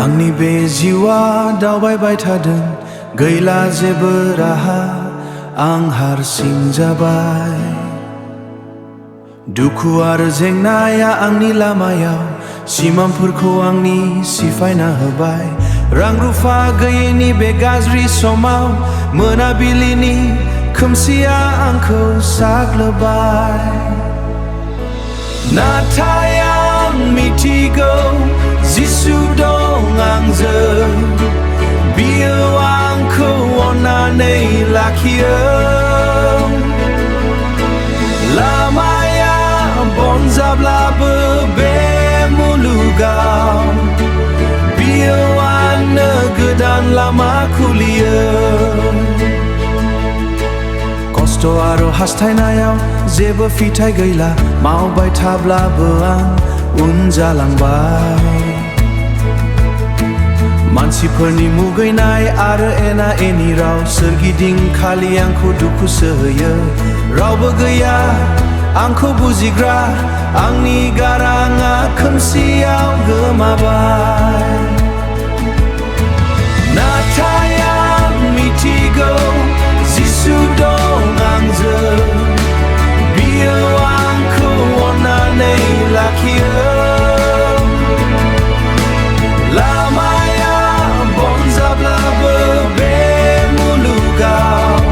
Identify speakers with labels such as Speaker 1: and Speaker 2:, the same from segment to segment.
Speaker 1: आंनि बे जिउआ दावबायबाय थादों गैला जेबो राहा आं हारसिं जाबाय दुखु आरो जेंनाया आंनि लामायाव सिमांफोरखौ आंनि सिफायना होबाय रां रुफा गैयैनि बे गाज्रि समाव मोनाबिलिनि खोमसिया आंखौ साग्लोबबाय नाथाय आं मिथिगौ जिसु दं आंजों बियो आंखौ अननानै लाखियो लामाया बन जाब्लाबो बे मुलुगाव बियो आंनो गोदान लामा खुलियो खस्थ' आरो हास्थायनायाव जेबो फिथाइ गैला मावबाय थाब्लाबो आं उन जालांबाय मानसिफोरनि मुगैनाय आरो एना एनि राव सोरगिदिं खालि आंखौ दुखु सहोयो रावबो गैया आंखौ बुजिग्रा आंनि गाराङा खोमसियाव गोमाबाय नाथाय आं मिथिगौ जिसु दं आंजों बियो आंखौ अननानै लाखियो लामाया बन जाब्लाबो बे मुलुगाव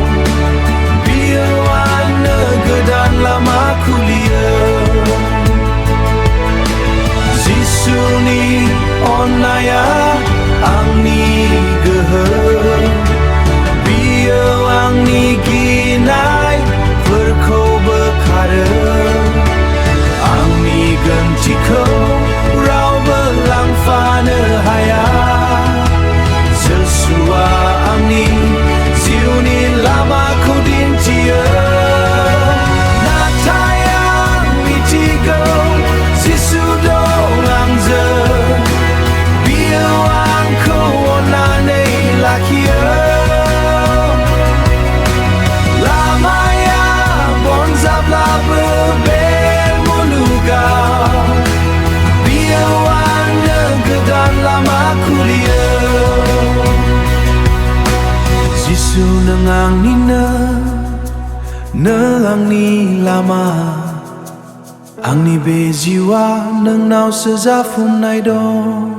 Speaker 1: बियो आंनो गोदान लामा खुलियो जिसुनि अननाया आंनि गोहो बियो आंनि गिनायफोरखौ बोखारो आंनि गोनांथिखौ रावबो लांफानो हाया जिसुआ आंनि जिउनि लामाखौ दिन्थियो नाथाय आं मिथिगौ जिसु दं आंजों बियो आंखौ अननानै लाखियो लामाया बन जाब्लाबो बे मुलुगाव बियो आंनो गोदान लामा खुलियो जिसु नों आंनिनो नों आंनि लामा आंनि बे जिउआ नोंनावसो जाफुंनाय दं